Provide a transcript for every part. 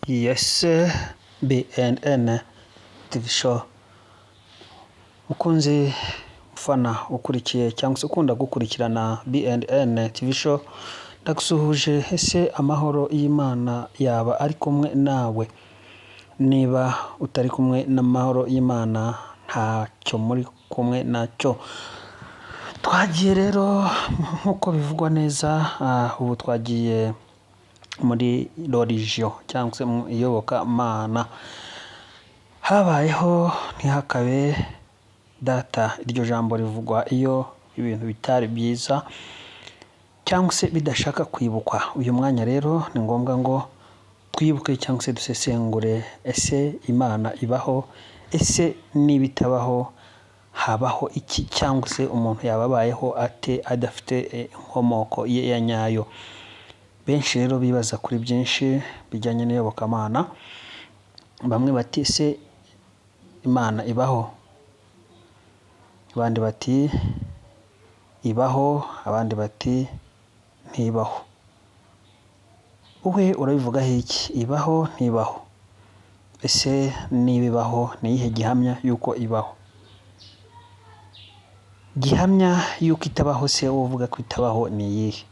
Yes, BNN TV show. Mukunzi ufana ukurikiye cyangwa se ukunda gukurikirana BNN TV show, ndagusuhuje. Ese amahoro y'Imana yaba ari kumwe nawe? Niba utari kumwe n'amahoro y'Imana, ntacyo muri kumwe nacyo. Twagiye rero nk'uko bivugwa neza, ubu twagiye muri religion cyangwa se mu iyobokamana. Habayeho ntihakabe data. Iryo jambo rivugwa iyo ibintu bitari byiza cyangwa se bidashaka kwibukwa. Uyu mwanya rero ni ngombwa ngo twibuke cyangwa se dusesengure, ese Imana ibaho? Ese niba itabaho habaho iki? Cyangwa se umuntu yababayeho ate adafite inkomoko ye ya nyayo? Benshi rero bibaza kuri byinshi bijyanye n'iyobokamana. Bamwe bati ese Imana ibaho? Abandi bati ibaho, abandi bati ntibaho. Wowe urabivugaho iki? Ibaho ntibaho? Ese niba ibaho ni iyihe gihamya y'uko ibaho? Gihamya y'uko itabaho se wowe uvuga ko itabaho ni iyihe?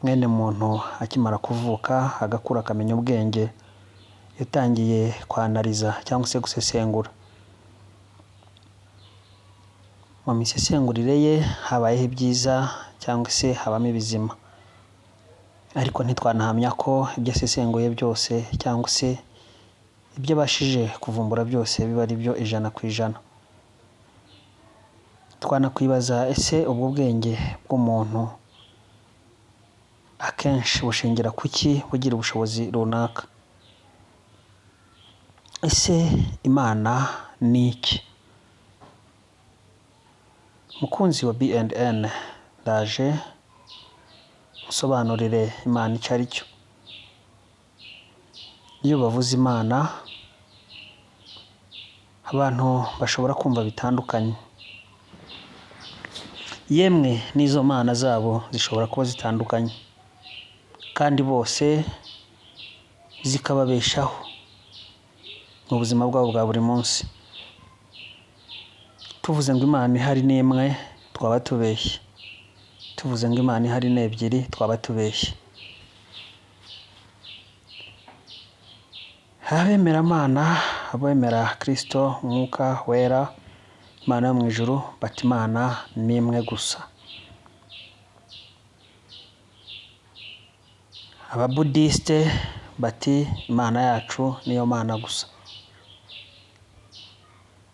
Mwene muntu akimara kuvuka agakura akamenya ubwenge, yatangiye kwanariza cyangwa se gusesengura. Mu misesengurire ye habayeho ibyiza cyangwa se habamo ibizima, ariko ntitwanahamya ko ibyo asesenguye byose cyangwa se ibyo abashije kuvumbura byose biba ari byo 100%. Twanakwibaza, ese ubwo bwenge bw'umuntu akenshi bushingira kuki bugira ubushobozi runaka? Ese Imana ni iki? Mukunzi wa BNN, ndaje usobanurire Imana icyo ari cyo. Iyo bavuze Imana, abantu bashobora kumva bitandukanye. Yemwe n'izo mana zabo zishobora kuba zitandukanye, kandi bose zikababeshaho mu buzima bwabo bwa buri munsi. Tuvuze ngo Imana ihari ni imwe, twaba tubeshye. Tuvuze ngo Imana ihari ni ebyiri, twaba tubeshye. Abemeramana, abemera Kristo, Umwuka Wera, Imana yo mu ijuru, bati Imana ni imwe gusa. Ababudiste bati Imana yacu niyo Mana gusa.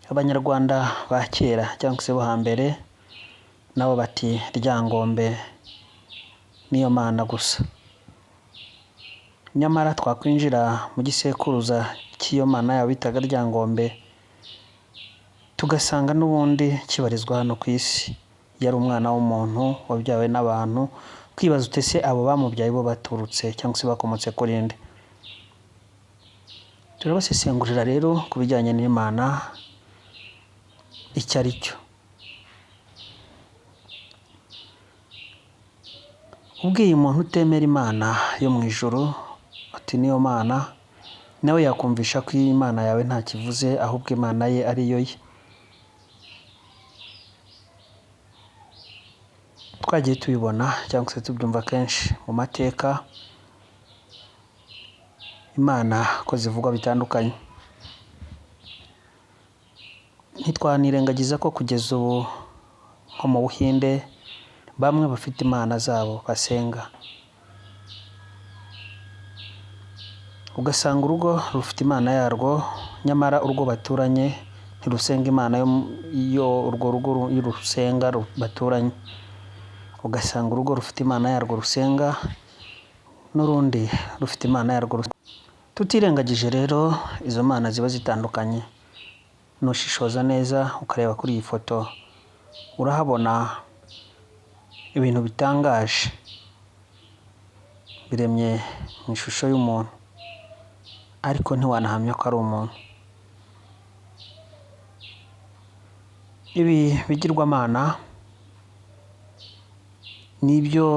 Abanyarwanda ba kera cyangwa se bo hambere nabo bati Ryangombe niyo Mana gusa. Nyamara twakwinjira mu gisekuruza cy'iyo Mana yabo bitaga Ryangombe, tugasanga n'ubundi kibarizwa hano ku isi. Yari umwana w'umuntu wabyawe n'abantu. Kwibaza utese abo bamubyaye bo baturutse cyangwa se bakomotse kuri nde? Turabasesengurira rero ku bijyanye n'Imana icyo ari cyo. Ubwiye umuntu utemera Imana yo mu ijuru ati niyo Mana, nawe yakumvisha ko Imana yawe nta kivuze, ahubwo Imana ye ari yo ye. Twagiye tubibona cyangwa se tubyumva kenshi mu mateka, Imana ko zivugwa bitandukanye. Ntitwanirengagiza ko kugeza ubu nko mu Buhinde bamwe bafite Imana zabo basenga. Ugasanga urugo rufite Imana yarwo, nyamara urwo baturanye ntirusenga Imana yo urwo rugo rusenga baturanye. Ugasanga urugo rufite Imana yarwo rusenga, n'urundi rufite Imana yarwo. Tutirengagije rero izo mana ziba zitandukanye. Nushishoza neza ukareba kuri iyi foto, urahabona ibintu bitangaje biremye mu ishusho y'umuntu, ariko ntiwanahamya ko ari umuntu. Ibi bigirwamana nibyo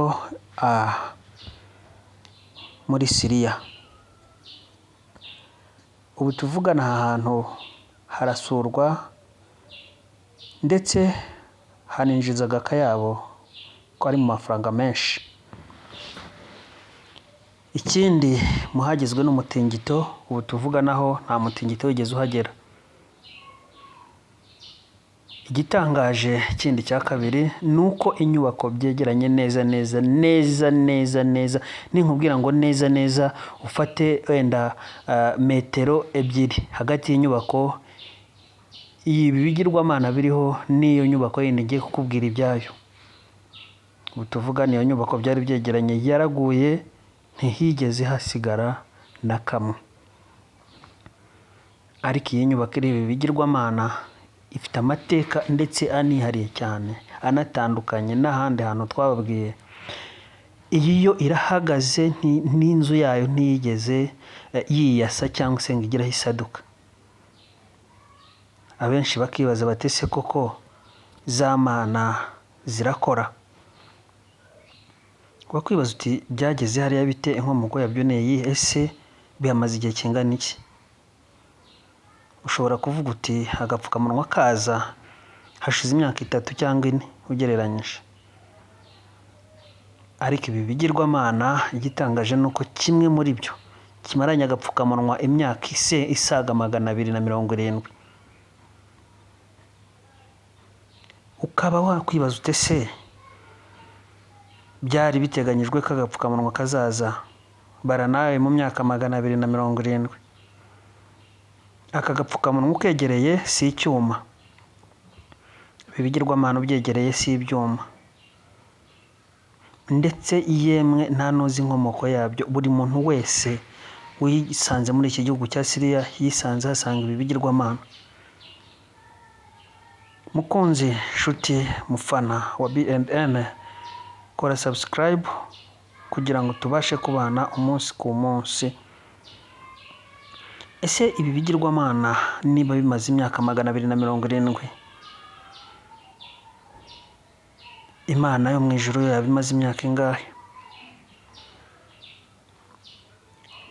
muri Siriya. Ubu tuvugana aha hantu harasurwa ndetse haninjizaga akayabo ko ari mu mafaranga menshi. Ikindi muhagizwe n'umutingito, ubu tuvuganaho nta mutingito wigeze uhagera. Igitangaje kindi cya kabiri ni uko inyubako byegeranye neza, ninkubwira ngo neza ufate wenda metero 2 hagati y'inyubako ibi bigirwamana biriho n'iyo nyubako yindi ngiye kukubwira ibyayo. Ubu tuvugana iyo nyubako byari byegeranye, yaraguye ntihigeze hasigara na kamwe. Ariko iyi nyubako iri ibi bigirwamana ifite amateka ndetse anihariye cyane, anatandukanye n'ahandi hantu twababwiye. Iyi yo irahagaze, n'inzu yayo ntiyigeze yiyasa cyangwa se ngo igiraho isaduka. Abenshi bakibaza bati ese koko za mana zirakora? Wakwibaza uti byageze hariya bite, inkomoko yabyo ni iyihe, ese bihamaze igihe kingana iki? Ushobora kuvuga uti agapfukamunwa kaza hashize imyaka 3 cyangwa 4 ugereranyije. Ariko ibi bigirwamana igitangaje nuko kimwe muri byo kimaranye agapfukamunwa imyaka isaga 270. Ukaba wakwibaza ute se byari biteganyijwe ko agapfukamunwa kazaza baranawe mu myaka 270? Aka gapfukamunwa ukegereye si icyuma, ibi bigirwamana ubyegereye si ibyuma, ndetse yemwe nta nuzi inkomoko yabyo. Buri muntu wese wisanze muri iki gihugu cya Siriya yisanze hasanga ibi bigirwamana. Mukunzi, nshuti, mufana wa BNN, kora subscribe kugira ngo tubashe kubana umunsi ku munsi. Ese ibi bigirwamana niba bimaze imyaka 270, Imana yo mu ijuru yabimaze imyaka ingahe?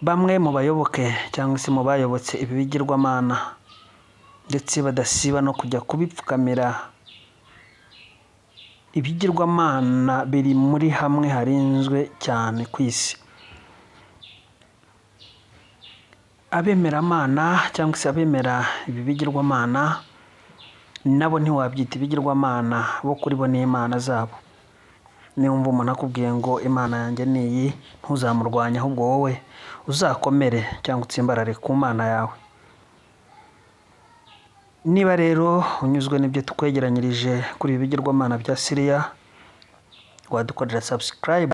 Bamwe mu bayoboke cyangwa se mu bayobotse ibi bigirwamana ndetse badasiba no kujya kubipfukamira, ibigirwamana biri muri hamwe harinzwe cyane ku isi. Abemeramana cyangwa se abemera ibi bigirwamana nabo ntiwabyita ibigirwamana, bo kuri bo ni imana zabo. Niwumva umuntu akubwiye ngo imana yanjye ni iyi, ntuzamurwanya, ahubwo wowe uzakomere cyangwa utsimbarare ku mana yawe. Niba rero unyuzwe n'ibyo tukwegeranyirije kuri ibi bigirwamana bya Siriya, wadukorera subscribe.